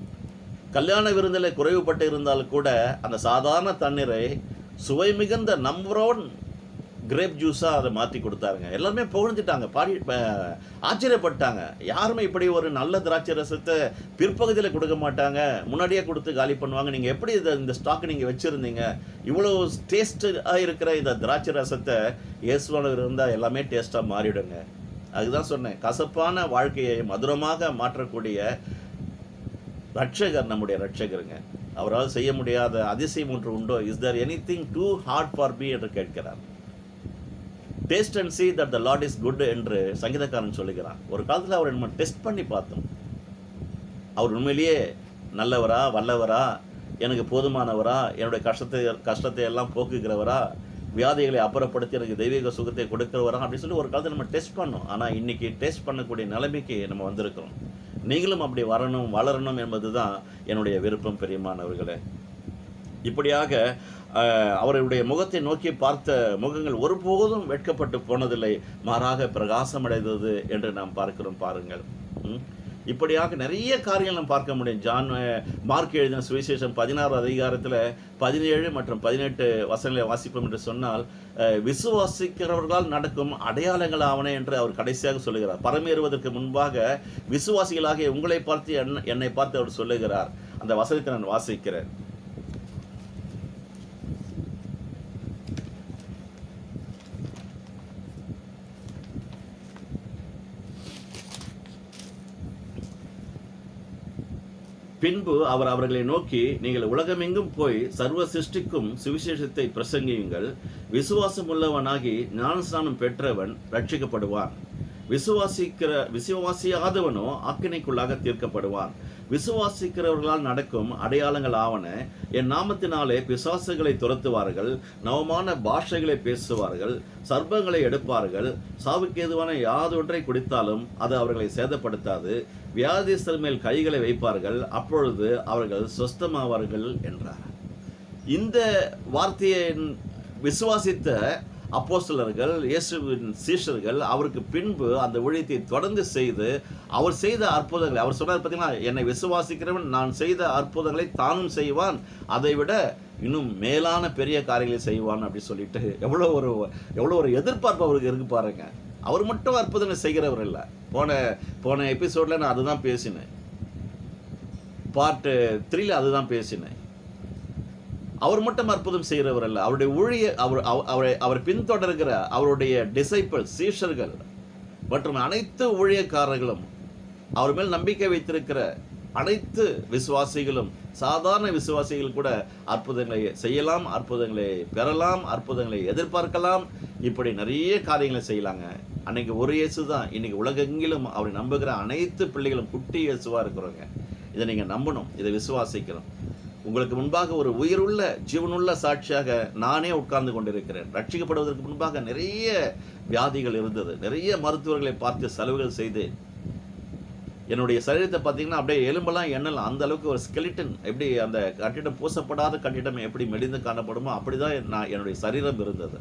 கல்யாண விருந்தில் குறைவுபட்டு இருந்தாலும் கூட அந்த சாதாரண தண்ணீரை சுவை மிகுந்த நம்பர் 1 கிரேப் ஜூஸாக அதை மாற்றி கொடுத்தாருங்க. எல்லாருமே புகழ்ந்துட்டாங்க, ஆச்சரியப்பட்டாங்க. யாருமே இப்படி ஒரு நல்ல திராட்சை ரசத்தை பிற்பகுதியில் கொடுக்க மாட்டாங்க, முன்னாடியே கொடுத்து காலி பண்ணுவாங்க. நீங்கள் எப்படி இந்த ஸ்டாக் நீங்கள் வச்சுருந்தீங்க? இவ்வளோ டேஸ்ட்டாக இருக்கிற இந்த திராட்சை ரசத்தை இயேசுவானவர் இருந்தால் எல்லாமே டேஸ்ட்டாக மாறிடுங்க. அதுதான் சொன்னேன், கசப்பான வாழ்க்கையை மதுரமாக மாற்றக்கூடிய ரட்சகர் நம்முடைய ரட்சகருங்க. அவரால் செய்ய முடியாத அதிசயம் ஒன்று உண்டோ? Is there anything too hard for me என்று கேட்கிறார். Taste and see that the Lord is good என்று சங்கீதக்காரன் சொல்லுகிறான். ஒரு காலத்தில் அவரை நம்ம டெஸ்ட் பண்ணி பார்த்தோம். அவர் உண்மையிலேயே நல்லவரா, வல்லவரா, எனக்கு போதுமானவரா, என்னுடைய கஷ்டத்தை எல்லாம் போக்குகிறவரா, வியாதிகளை அப்புறப்படுத்தி எனக்கு தெய்வீக சுகத்தை கொடுக்கிறவரா அப்படின்னு சொல்லி ஒரு காலத்தில் நம்ம டெஸ்ட் பண்ணோம். ஆனால் இன்னைக்கு டெஸ்ட் பண்ணக்கூடிய நிலைமைக்கு நம்ம வந்திருக்கிறோம். நீங்களும் அப்படி வளரணும் என்பது தான் என்னுடைய விருப்பம். பிரியமானவர்களே, இப்படியாக அவருடைய முகத்தை நோக்கி பார்த்த முகங்கள் ஒருபோதும் வெட்கப்பட்டு போனதில்லை, மாறாக பிரகாசமடைந்தது என்று நாம் பார்க்கிறோம். பாருங்கள், இப்படியாக நிறைய காரியங்கள் நாம் பார்க்க முடியும். மார்க் எழுதின சுவிசேஷம் 16 அதிகாரத்தில் 17 மற்றும் 18 வசனங்களை வாசிப்போம் என்று சொன்னால், விசுவாசிக்கிறவர்களால் நடக்கும் அடையாளங்கள் ஆவன என்று அவர் கடைசியாக சொல்லுகிறார். பரமேறுவதற்கு முன்பாக விசுவாசிகளாகிய உங்களை பார்த்து என்னை பார்த்து அவர் சொல்லுகிறார். அந்த வசனத்தை நான் வாசிக்கிறேன். பின்பு அவர் அவர்களை நோக்கி, நீங்கள் உலகமெங்கும் போய் சர்வ சிருஷ்டிக்கும் சுவிசேஷத்தை பிரசங்கியுங்கள். விசுவாசம் உள்ளவனாகி ஞானஸ்நானம் பெற்றவன் ரட்சிக்கப்படுவான். விசுவாசியாதவனோ ஆக்கினைக்குள்ளாக தீர்க்கப்படுவான். விசுவாசிக்கிறவர்களால் நடக்கும் அடையாளங்கள் ஆவன, என் நாமத்தினாலே பிசாசுகளை துரத்துவார்கள், நவமான பாஷைகளை பேசுவார்கள், சர்ப்பங்களை எடுப்பார்கள், சாவுக்கு ஏதுவான யாதொன்றை குடித்தாலும் அது அவர்களை சேதப்படுத்தாது, வியாதிஸ்தர் மேல் கைகளை வைப்பார்கள், அப்பொழுது அவர்கள் சொஸ்தமாவார்கள் என்றார். இந்த வார்த்தையை விசுவாசித்த அப்போஸ்தலர்கள், இயேசுவின் சீஷர்கள், அவருக்கு பின்பு அந்த ஊழியத்தை தொடர்ந்து செய்து அவர் செய்த அற்புதங்களை, அவர் சொன்னார் பார்த்தீங்களா, என்னை விசுவாசிக்கிறவன் நான் செய்த அற்புதங்களை தானும் செய்வான், அதை விட இன்னும் மேலான பெரிய காரியங்களை செய்வான் அப்படி சொல்லிட்டு எவ்வளோ ஒரு எதிர்பார்ப்பு அவருக்கு இருக்கு பாருங்க. அவர் மட்டும் அற்புதங்களை செய்கிறவர் இல்லை. போன எபிசோடில் நான் அதுதான் பேசினேன். பார்ட் 3ல அதுதான் பேசினேன். அவர் மட்டும் அற்புதம் செய்கிறவர் அல்ல, அவருடைய அவரை பின்தொடர்கிற அவருடைய டிசைபிள்ஸ், சீஷர்கள் மற்றும் அனைத்து ஊழியக்காரர்களும், அவர் மேல் நம்பிக்கை வைத்திருக்கிற அனைத்து விசுவாசிகளும், சாதாரண விசுவாசிகள் கூட அற்புதங்களை செய்யலாம், அற்புதங்களை பெறலாம், அற்புதங்களை எதிர்பார்க்கலாம். இப்படி நிறைய காரியங்களை செய்யலாங்க. அன்னைக்கு ஒரு இயேசு தான், இன்னைக்கு உலகெங்கிலும் அவரை நம்புகிற அனைத்து பிள்ளைகளும் குட்டி இயேசுவா இருக்கிறவங்க. இதை நீங்க நம்பணும், இதை விசுவாசிக்கணும். உங்களுக்கு முன்பாக ஒரு உயிருள்ள ஜீவனுள்ள சாட்சியாக நானே உட்கார்ந்து கொண்டிருக்கிறேன். ரட்சிக்கப்படுவதற்கு முன்பாக நிறைய வியாதிகள் இருந்தது, நிறைய மருத்துவர்களை பார்த்து செலவுகள் செய்தேன். என்னுடைய சரீரத்தை பார்த்தீங்கன்னா அப்படியே எலும்பெல்லாம் எண்ணலாம், அந்த அளவுக்கு ஒரு ஸ்கெலிட்டன், எப்படி அந்த கட்டிடம் பூசப்படாத கட்டிடம் எப்படி மெலிந்து காணப்படுமோ அப்படிதான் என்னுடைய சரீரம் இருந்தது.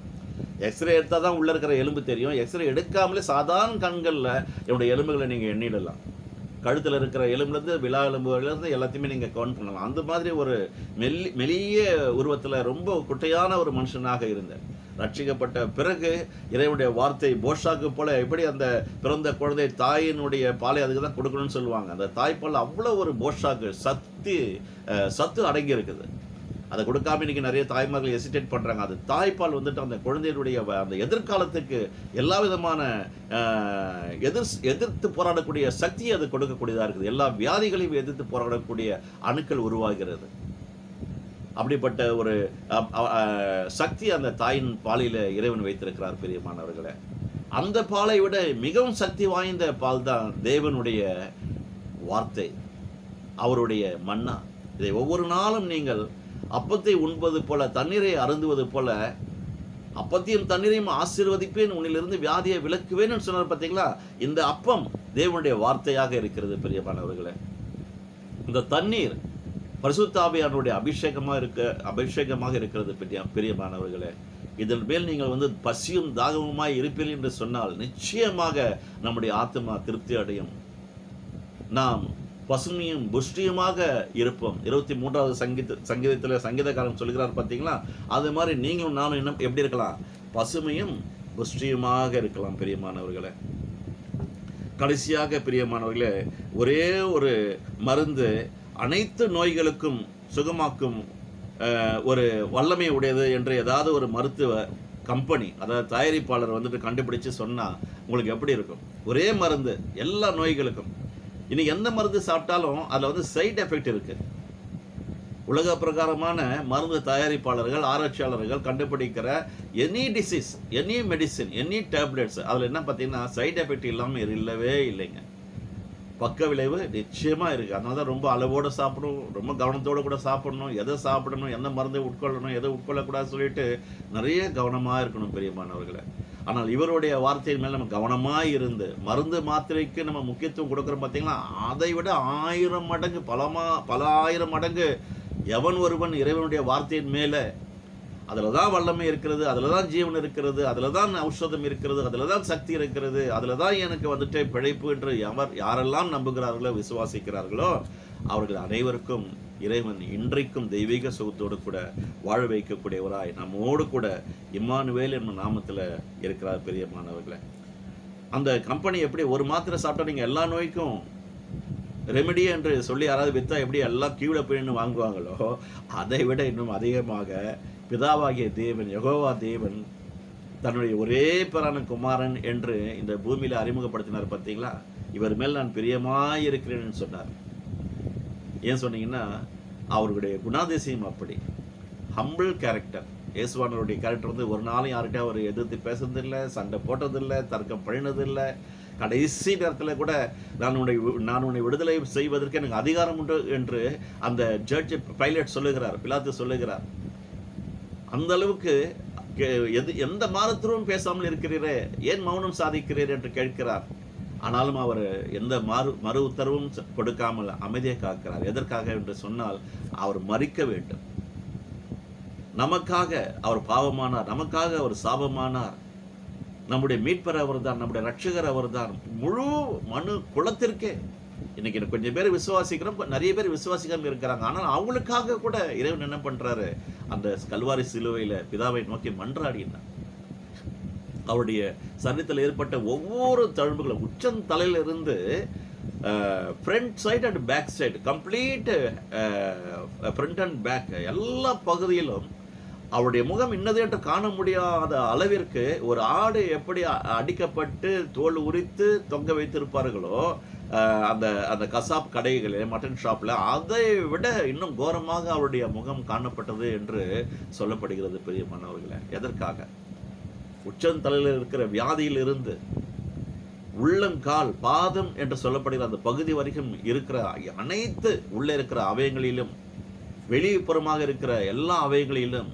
எக்ஸ்ரே எடுத்தால் தான் உள்ளே இருக்கிற எலும்பு தெரியும். எக்ஸ்ரே எடுக்காமலே சாதாரண கண்களில் என்னுடைய எலும்புகளை நீங்கள் எண்ணிடலாம். கழுத்தில் இருக்கிற எலும்புலேருந்து விழா எலும்புலேருந்து எல்லாத்தையுமே நீங்கள் கவுண்ட் பண்ணலாம். அந்த மாதிரி ஒரு மெல்லிய உருவத்தில் ரொம்ப குட்டையான ஒரு மனுஷனாக இருந்தேன். ரட்சிக்கப்பட்ட பிறகு இறைவனுடைய வார்த்தை போஷாக்கு போல, எப்படி அந்த பிறந்த குழந்தை தாயினுடைய பாலை அதுக்கு தான் கொடுக்கணும்னு சொல்லுவாங்க. அந்த தாய்ப்பால் அவ்வளோ ஒரு போஷாக்கு சத்து அடங்கி இருக்குது. அதை கொடுக்காம இன்னைக்கு நிறைய தாய்மார்கள் எசிடேட் பண்ணுறாங்க. அது தாய்ப்பால் வந்துட்டு அந்த குழந்தையுடைய அந்த எதிர்காலத்துக்கு எல்லா விதமான எதிர்த்து போராடக்கூடிய சக்தியை அது கொடுக்கக்கூடியதாக இருக்குது. எல்லா வியாதிகளையும் எதிர்த்து போராடக்கூடிய அணுக்கள் உருவாகிறது. அப்படிப்பட்ட ஒரு சக்தி அந்த தாயின் பாலில் இறைவன் வைத்திருக்கிறார் பிரியமானவர்களே. அந்த பாலை விட மிகவும் சக்தி வாய்ந்த பால் தான் தேவனுடைய வார்த்தை, அவருடைய மன்னா. இதை ஒவ்வொரு நாளும் நீங்கள் அப்பத்தை உண்பது போல, தண்ணீரை அருந்துவது போல, அப்பத்தையும் தண்ணீரையும் ஆசீர்வதிப்பேன், உன்னிலிருந்து வியாதியை விலக்குவேன்னு சொன்னார் பார்த்தீங்களா. இந்த அப்பம் தேவனுடைய வார்த்தையாக இருக்கிறது பிரியமானவர்களே. இந்த தண்ணீர் பரிசுத்த ஆவியானவருடைய அபிஷேகமாக இருக்கிறது பிரியமானவர்களே. இதன் மேல் நீங்கள் பசியும் தாகமுமாய் இருப்பீர்கள் என்று சொன்னால் நிச்சயமாக நம்முடைய ஆத்மா திருப்தி அடையும், நாம் பசுமையும் புஷ்டியுமாக இருப்போம். 23வது சங்கீதத்தில் சங்கீதக்காரன் சொல்கிறார் பார்த்தீங்களா, அது மாதிரி நீங்களும் நானும் இன்னும் எப்படி இருக்கலாம், பசுமையும் புஷ்டியுமாக இருக்கலாம் பிரியமானவர்களே. கடைசியாக பிரியமானவர்களே, ஒரே ஒரு மருந்து அனைத்து நோய்களுக்கும் சுகமாக்கும் ஒரு வல்லமை உடையது என்று ஏதாவது ஒரு மருத்துவ கம்பெனி, அதாவது தயாரிப்பாளர் கண்டுபிடிச்சு சொன்னால் உங்களுக்கு எப்படி இருக்கும்? ஒரே மருந்து எல்லா நோய்களுக்கும். இன்னைக்கு எந்த மருந்து சாப்பிட்டாலும் அதில் சைடு எஃபெக்ட் இருக்குது. உலக பிரகாரமான மருந்து தயாரிப்பாளர்கள், ஆராய்ச்சியாளர்கள் கண்டுபிடிக்கிற any disease, any medicine, any tablets, அதில் என்ன பார்த்தீங்கன்னா சைடு எஃபெக்ட் இல்லாமல் இல்லவே இல்லைங்க. பக்க விளைவு நிச்சயமாக இருக்குது. அதனால தான் ரொம்ப அளவோடு சாப்பிடணும், ரொம்ப கவனத்தோடு கூட சாப்பிடணும், எதை சாப்பிடணும், எந்த மருந்தை உட்கொள்ளணும், எதை உட்கொள்ளக்கூடாதுன்னு சொல்லிட்டு நிறைய கவனமாக இருக்கணும் பெரியமானவர்களை. ஆனால் இவருடைய வார்த்தையின் மேல் நம்ம கவனமாக இருந்து மருந்து மாத்திரைக்கு நம்ம முக்கியத்துவம் கொடுக்குறோம் பார்த்தீங்களா, அதை விட 1000 மடங்கு பல 1000 மடங்கு எவன் ஒருவன் இறைவனுடைய வார்த்தையின் மேலே, அதில் தான் வல்லமை இருக்கிறது, அதில் தான் ஜீவன் இருக்கிறது, அதில் தான் ஔஷதம் இருக்கிறது, அதில் தான் சக்தி இருக்கிறது, அதில் தான் எனக்கு பிழைப்பு என்று யாரெல்லாம் நம்புகிறார்களோ, விசுவாசிக்கிறார்களோ, அவர்கள் அனைவருக்கும் இறைவன் இன்றைக்கும் தெய்வீக சுகத்தோடு கூட வாழ வைக்கக்கூடியவராய் நம்மோடு கூட இம்மானுவேல் என்ற நாமத்தில் இருக்கிறார் பெரியமானவர்களே. அந்த கம்பெனி எப்படி ஒரு மாத்திரை சாப்பிட்டா நீங்கள் எல்லா நோய்க்கும் ரெமெடி என்று சொல்லி யாராவது விற்றா எப்படி எல்லாம் கீழே போயின்னு வாங்குவாங்களோ, அதை விட இன்னும் அதிகமாக பிதாவாகிய தேவன், யெகோவா தேவன் தன்னுடைய ஒரே பேரான குமாரன் என்று இந்த பூமியில் அறிமுகப்படுத்தினார் பார்த்தீங்களா. இவர் மேல் நான் பிரியமாய் இருக்கிறேன்னு சொன்னார். ஏன் சொன்னீங்கன்னா அவருடைய குணாதிசயம் அப்படி ஹம்பிள் கேரக்டர். இயேசுவானவருடைய கேரக்டர் ஒரு நாளும் யார்கிட்ட அவர் எதிர்த்து பேசுறதில்லை, சண்டை போட்டதில்லை, தர்க்கம் பண்ணினதில்லை. கடைசி நேரத்தில் கூட நான் உன்னை விடுதலை செய்வதற்கு எனக்கு அதிகாரம் உண்டு என்று அந்த ஜட்ஜ் பைலட் சொல்லுகிறார், பிலாத்து சொல்லுகிறார். அந்த அளவுக்கு எந்த மாறுத்தரும் பேசாமல் இருக்கிறீரே, ஏன் மௌனம் சாதிக்கிறீர் என்று கேட்கிறார். ஆனாலும் அவர் எந்த மறு உத்தரவும் கொடுக்காமல் அமைதியை காக்கிறார். எதற்காக என்று சொன்னால் அவர் மரிக்க வேண்டும். நமக்காக அவர் பாவமானார், நமக்காக அவர் சாபமானார். நம்முடைய மீட்பர் அவர் தான், நம்முடைய ரட்சகர் அவர் தான். முழு மனு குலத்திற்கே இன்னைக்கு கொஞ்சம் பேர் விசுவாசிக்கிறோம், நிறைய பேர் விசுவாசிக்காம இருக்கிறாங்க. ஆனால் அவங்களுக்காக கூட இறைவன் என்ன பண்றாரு, அந்த கல்வாரி சிலுவையில பிதாவை நோக்கி மன்றாடினார். அவருடைய சரீரத்தில் ஏற்பட்ட ஒவ்வொரு தழும்புகளும் உச்சந்தலையிலிருந்து front side and back side complete front and back எல்லா பகுதியிலும் அவருடைய முகம் இன்னது என்று காண முடியாத அளவிற்கு ஒரு ஆடு எப்படி அடிக்கப்பட்டு தோல் உரித்து தொங்க வைத்திருப்பார்களோ அந்த அந்த கசாப் கடைகளில் மட்டன் ஷாப்பில், அதை விட இன்னும் கோரமாக அவருடைய முகம் காணப்பட்டது என்று சொல்லப்படுகிறது பிரியமானவர்களே. எதற்காக? உச்சந்தலையில் இருக்கிற வியாதியிலிருந்து உள்ளங்கால் பாதம் என்று சொல்லப்படுகிற அந்த பகுதி வரைக்கும் இருக்கிற அனைத்து உள்ளே இருக்கிற அவயங்களிலும் வெளிப்புறமாக இருக்கிற எல்லா அவயங்களிலும்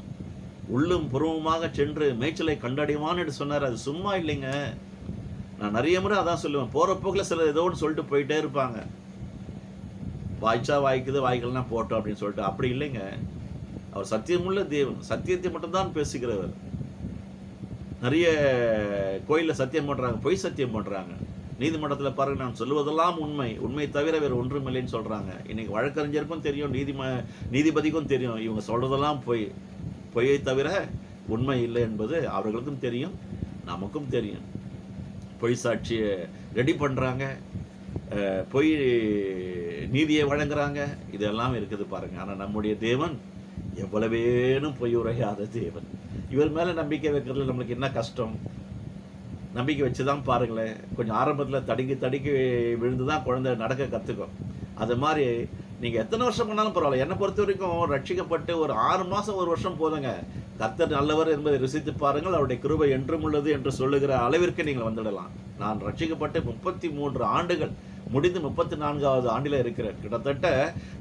உள்ளும் புறமுமாக சென்று மேய்ச்சலை கண்டடைவான் என்று சொன்னார். அது சும்மா இல்லைங்க. நான் நிறைய முறை அதான் சொல்லுவேன். போகிற போக்கில் சில ஏதோ ஒன்று சொல்லிட்டு போயிட்டே இருப்பாங்க. வாய்ச்சா வாய்க்குது, வாய்க்கெல்லாம் போட்டோம் அப்படின்னு சொல்லிட்டு. அப்படி இல்லைங்க. அவர் சத்தியமுள்ள தேவன், சத்தியத்தை மட்டும்தான் பேசுகிறவர். நிறைய கோயிலில் சத்தியம் பண்ணுறாங்க, பொய் சத்தியம் பண்ணுறாங்க. நீதிமன்றத்தில் பாருங்க, நான் சொல்லுவதெல்லாம் உண்மை, உண்மை தவிர வேறு ஒன்றும் இல்லைன்னு சொல்கிறாங்க. இன்றைக்கி வழக்கறிஞருக்கும் தெரியும், நீதிபதிக்கும் தெரியும், இவங்க சொல்கிறதெல்லாம் பொய்யை தவிர உண்மை இல்லை என்பது அவர்களுக்கும் தெரியும், நமக்கும் தெரியும். பொய் சாட்சியை ரெடி பண்ணுறாங்க, பொய் நீதியை வழங்குறாங்க, இதெல்லாம் இருக்குது பாருங்கள். ஆனால் நம்முடைய தேவன் எவ்வளவேனும் பொய் உரையாத தேவன். இவர் மேலே நம்பிக்கை வைக்கிறதுல நம்மளுக்கு என்ன கஷ்டம்? நம்பிக்கை வச்சு தான் பாருங்களேன். கொஞ்சம் ஆரம்பத்தில் தடுக்கி விழுந்து தான் குழந்தை நடக்க கற்றுக்கும். அது மாதிரி நீங்கள் எத்தனை வருஷம் பண்ணாலும் பரவாயில்ல. என்னை பொறுத்த வரைக்கும் ரட்சிக்கப்பட்டு ஒரு 6 மாதம் 1 வருஷம் போதுங்க. கர்த்தர் நல்லவர் என்பதை ருசித்து பாருங்கள், அவருடைய கிருபை என்றும் உள்ளது என்று சொல்லுகிற அளவிற்கு நீங்கள் வந்துடலாம். நான் ரட்சிக்கப்பட்டு 33 ஆண்டுகள் முடிந்து 34வது ஆண்டில் இருக்கிறேன். கிட்டத்தட்ட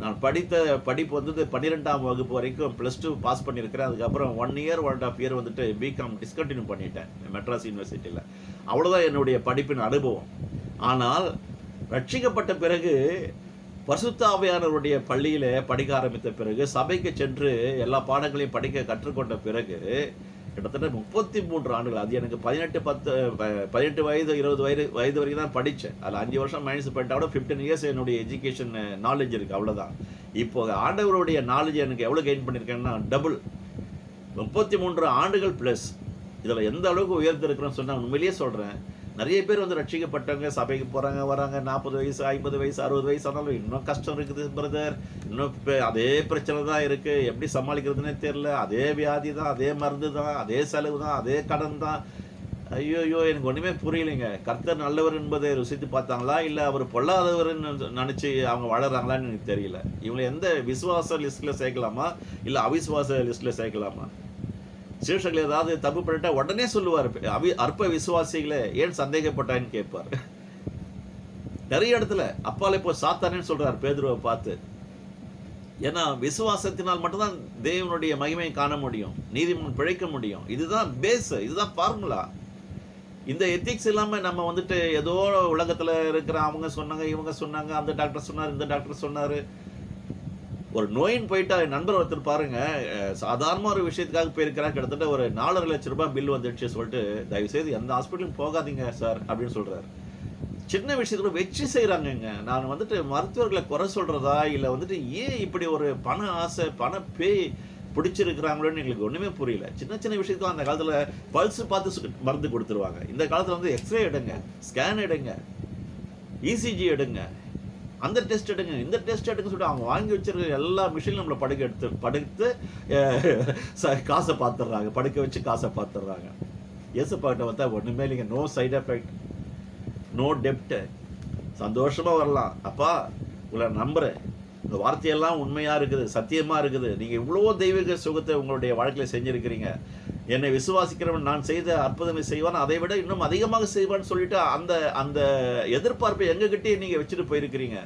நான் படித்த படிப்பு வந்து 12ஆம் வகுப்பு வரைக்கும் +2 பாஸ் பண்ணியிருக்கிறேன். அதுக்கப்புறம் 1 இயர் 1.5 இயர் வந்துட்டு பிகாம் டிஸ்கண்டினியூ பண்ணிட்டேன் மெட்ராஸ் யூனிவர்சிட்டியில். அவ்வளோதான் என்னுடைய படிப்பின் அனுபவம். ஆனால் ரட்சிக்கப்பட்ட பிறகு பரிசுத்த ஆவியானவருடைய பள்ளியில் படிக்க ஆரம்பித்த பிறகு, சபைக்கு சென்று எல்லா பாடங்களையும் படிக்க கற்றுக்கொண்ட பிறகு கிட்டத்தட்ட 33 ஆண்டுகள். அது எனக்கு 18 வயது 20 வயது வரைக்கும் தான் படித்தேன். அதில் 5 வருஷம் மைனஸ் பண்ணிட்டா கூட 15 இயர்ஸ் என்னுடைய எஜுகேஷன் நாலேஜ் இருக்குது, அவ்வளோதான். இப்போ ஆண்டவருடைய நாலேஜ் எனக்கு எவ்வளோ கெயின் பண்ணியிருக்கேன்னா டபுள். 33 ஆண்டுகள் ப்ளஸ். இதில் எந்த அளவுக்கு உயர்ந்திருக்கிறேன்னு சொன்னால் உண்மையிலேயே சொல்கிறேன். நிறைய பேர் வந்து ரட்சிக்கப்பட்டவங்க சபைக்கு போகிறாங்க, வராங்க, 40 வயசு 50 வயசு 60 வயசு ஆனாலும் இன்னும் கஷ்டம் இருக்குது பிரதர், இன்னும் அதே பிரச்சனை தான் இருக்குது, எப்படி சமாளிக்கிறதுனே தெரில, அதே வியாதி தான், அதே மருந்து தான், அதே செலவு தான், அதே கடன் தான். ஐயோ எனக்கு ஒன்றுமே புரியலைங்க. கர்த்தர் நல்லவர் என்பதை ருசித்து பார்த்தாங்களா, இல்லை அவர் பொல்லாதவர்னு நினச்சி அவங்க வாழறாங்களான்னு எனக்கு தெரியல. இவங்களை எந்த விசுவாச லிஸ்ட்டில் சேர்க்கலாமா, இல்லை அவிசுவாச லிஸ்ட்டில் சேர்க்கலாமா? சீஷர்கள் ஏதாவது தப்பு பண்ணிட்டா உடனே சொல்லுவார், அற்ப விசுவாசிகளை ஏன் சந்தேகப்பட்டான்னு கேட்பார். நிறைய இடத்துல அப்பாலே போய் சாத்தானேன்னு சொல்றார் பேதுருவை பார்த்து. ஏன்னா விசுவாசத்தினால் மட்டும்தான் தேவனுடைய மகிமையை காண முடியும், நீதிமன்றம் பிழைக்க முடியும். இதுதான் பேஸ், இதுதான் ஃபார்முலா. இந்த எத்திக்ஸ் இல்லாமல் நம்ம வந்துட்டு ஏதோ உலகத்தில் இருக்கிற அவங்க சொன்னாங்க, இவங்க சொன்னாங்க, அந்த டாக்டர் சொன்னார், இந்த டாக்டர் சொன்னார். ஒரு நோயின் போயிட்டா நண்பர் ஒருத்தர் பாருங்க, சாதாரண ஒரு விஷயத்துக்காக போயிருக்கிறாங்க, கிட்டத்தட்ட ஒரு 4.5 லட்ச ரூபாய் பில் வந்துடுச்சு சொல்லிட்டு, தயவுசெய்து எந்த ஹாஸ்பிட்டலும் போகாதீங்க சார் அப்படின்னு சொல்றாரு. சின்ன விஷயத்துல வச்சு செய்கிறாங்கங்க. நான் வந்துட்டு மருத்துவர்களை குறை சொல்றதா, இல்லை வந்துட்டு ஏன் இப்படி ஒரு பண ஆசை, பண பேய் பிடிச்சிருக்கிறாங்களோன்னு எங்களுக்கு ஒன்றுமே புரியல. சின்ன சின்ன விஷயத்துக்கு அந்த காலத்தில் பல்ஸ் பார்த்து மருந்து கொடுத்துருவாங்க. இந்த காலத்தில் வந்து எக்ஸ்ரே எடுங்க, ஸ்கேன் எடுங்க, இசிஜி எடுங்க, அந்த டெஸ்ட் எடுங்க, இந்த டெஸ்ட் எடுங்க சொல்லிட்டு அவங்க வாங்கி வச்சிருக்க எல்லா மிஷினும் நம்மளை படுத்து காசை பார்த்துடுறாங்க, படுக்க வச்சு காசை பார்த்துடுறாங்க. ஏசப்பாக்கிட்ட பார்த்தா ஒன்றுமே இல்லைங்க. நோ சைட் எஃபெக்ட், நோ டெப்ட், சந்தோஷமாக வரலாம். அப்பா உங்களை நம்புகிறேன், இந்த வார்த்தையெல்லாம் உண்மையாக இருக்குது, சத்தியமாக இருக்குது, நீங்கள் இவ்வளோ தெய்வீக சுகத்தை உங்களுடைய வாழ்க்கையில் செஞ்சுருக்கிறீங்க, என்னை விசுவாசிக்கிறவன் நான் செய்த அற்புதங்களை செய்வான், அதை விட இன்னும் அதிகமாக செய்வான்னு சொல்லிட்டு அந்த அந்த எதிர்பார்ப்பை எங்ககிட்டே நீங்கள் வச்சுட்டு போயிருக்கிறீங்க.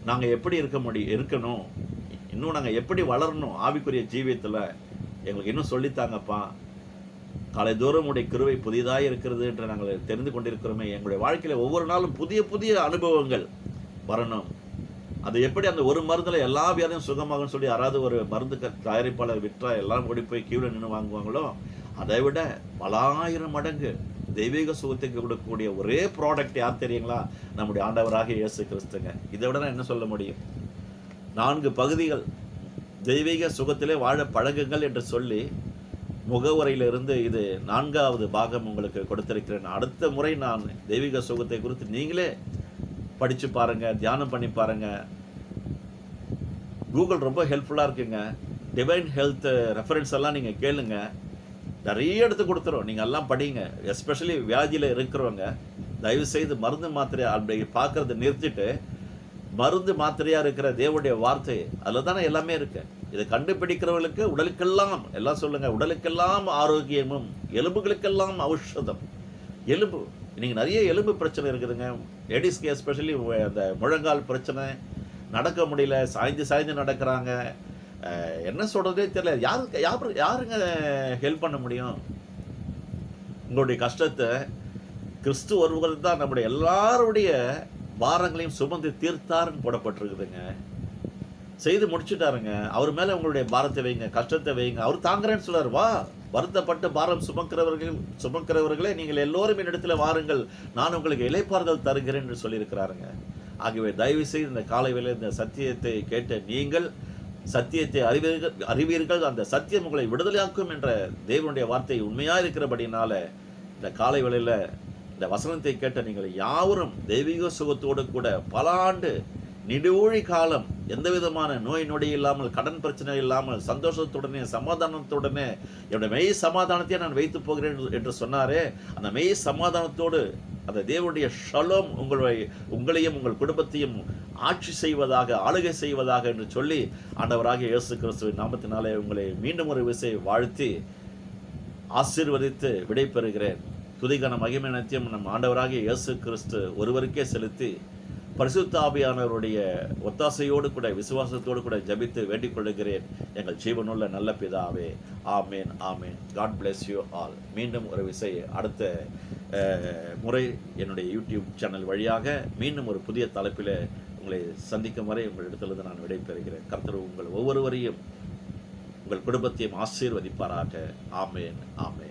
நாங்கள் எப்படி இருக்கணும், இன்னும் நாங்கள் எப்படி வளரணும் ஆவிக்குரிய ஜீவியத்தில், எங்களுக்கு இன்னும் சொல்லித்தாங்கப்பா. காலை தூரம் உடைய கிருபை புதிதாக இருக்கிறது என்று நாங்கள் தெரிந்து கொண்டிருக்கிறோமே. எங்களுடைய வாழ்க்கையில் ஒவ்வொரு நாளும் புதிய புதிய அனுபவங்கள் வரணும். அது எப்படி அந்த ஒரு மருந்தில் எல்லா வியாதியும் சுகமாகும்னு சொல்லி யாராவது ஒரு மருந்து தயாரிப்பாளர் விற்றா எல்லாரும் ஓடி போய் கீழே நின்று வாங்குவாங்களோ, அதை விட பலாயிரம் மடங்கு தெய்வீக சுகத்தை கொடுக்கக்கூடிய ஒரே ப்ராடக்ட் யார் தெரியுங்களா? நம்முடைய ஆண்டவராக இயேசு கிறிஸ்துங்க. இதை விட நான் என்ன சொல்ல முடியும்? 4 பகுதிகள் தெய்வீக சுகத்திலே வாழ பழகுங்கள் என்று சொல்லி முகவுரையிலிருந்து இது 4வது பாகம் உங்களுக்கு கொடுத்திருக்கிறேன். அடுத்த முறை நான் தெய்வீக சுகத்தை குறித்து நீங்களே படித்து பாருங்கள், தியானம் பண்ணி பாருங்கள். கூகுள் ரொம்ப ஹெல்ப்ஃபுல்லாக இருக்குங்க. டிவைன் ஹெல்த் ரெஃபரன்ஸ் எல்லாம் நீங்கள் கேளுங்க, நிறைய எடுத்து கொடுத்துரும். நீங்கள் எல்லாம் படிங்க. எஸ்பெஷலி வியாதியில் இருக்கிறவங்க தயவுசெய்து மருந்து மாத்திரை அப்படி பார்க்குறத நிறுத்திட்டு, மருந்து மாத்திரையாக இருக்கிற தேவனுடைய வார்த்தை அதில் தானே எல்லாமே இருக்குது. இதை கண்டுபிடிக்கிறவர்களுக்கு உடலுக்கெல்லாம், எல்லாம் சொல்லுங்கள், உடலுக்கெல்லாம் ஆரோக்கியமும் எலும்புகளுக்கெல்லாம் ஔஷதம். எலும்பு இன்றைக்கி நிறைய எலும்பு பிரச்சனை இருக்குதுங்க. லேடிஸ்க்கு எஸ்பெஷலி அந்த முழங்கால் பிரச்சனை, நடக்க முடியல, சாய்ந்து சாய்ந்து நடக்கிறாங்க. என்ன சொல்கிறதே தெரியல. யாருங்க ஹெல்ப் பண்ண முடியும்? உங்களுடைய கஷ்டத்தை கிறிஸ்து ஒருவர் தான் நம்முடைய எல்லாருடைய பாரங்களையும் சுமந்து தீர்த்தாருன்னு போடப்பட்டிருக்குதுங்க. செய்து முடிச்சுட்டாருங்க. அவர் மேலே உங்களுடைய பாரத்தை வைங்க, கஷ்டத்தை வைங்க. அவர் தாங்குறேன்னு சொல்றார். வா, வருத்தப்பட்டு பாரம் சுமக்கிறவர்களே நீங்கள் எல்லோரும் என்னிடத்துல வாருங்கள், நான் உங்களுக்கு இளைப்பாறுதல் தருகிறேன் என்று சொல்லியிருக்கிறாருங்க. ஆகவே தயவு செய்து இந்த காலை வேளையில் இந்த சத்தியத்தை கேட்ட நீங்கள் சத்தியத்தை அறிவீர்கள், அந்த சத்தியம் உங்களை விடுதலையாக்கும் என்ற தேவனுடைய வார்த்தை உண்மையாக இருக்கிறபடினால இந்த காலை வேளையில் இந்த வசனத்தை கேட்ட நீங்கள் யாவரும் தெய்வீக சுகத்தோடு கூட பல ஆண்டு நெடுவழி காலம் எந்த விதமான நோய் நொடி இல்லாமல், கடன் பிரச்சனை இல்லாமல், சந்தோஷத்துடனே சமாதானத்துடனே என்னுடைய மெய் சமாதானத்தையே நான் வைத்து போகிறேன் என்று சொன்னாரே, அந்த மெய் சமாதானத்தோடு அந்த தேவனுடைய ஷலோம் உங்களையும் உங்கள் குடும்பத்தையும் ஆட்சி செய்வதாக, ஆளுகை செய்வதாக என்று சொல்லி ஆண்டவராகிய இயேசு கிறிஸ்துவின் நாமத்தினாலே உங்களை மீண்டும் ஒரு விசை வாழ்த்தி ஆசீர்வதித்து விடைபெறுகிறேன். துதிக்கான மகிமை நித்தியம் நம் ஆண்டவராகிய இயேசு கிறிஸ்து ஒருவருக்கே செலுத்தி பரிசுத்த ஆவியானவருடைய ஒத்தாசையோடு கூட விசுவாசத்தோடு கூட ஜபித்து வேண்டிக் கொள்கிறேன். எங்கள் ஜீவனுள்ள நல்ல பிதாவே. Amen, amen. God bless you all. மீண்டும் ஒரு விசை அடுத்த முறை என்னுடைய யூடியூப் சேனல் வழியாக மீண்டும் ஒரு புதிய தலைப்பில் உங்களை சந்திக்கும் வரை உங்களிடத்திலிருந்து நான் விடைபெறுகிறேன். கர்த்தர் உங்கள் ஒவ்வொருவரையும் உங்கள் குடும்பத்தையும் ஆசீர்வதிப்பாராக. ஆமேன், ஆமேன்.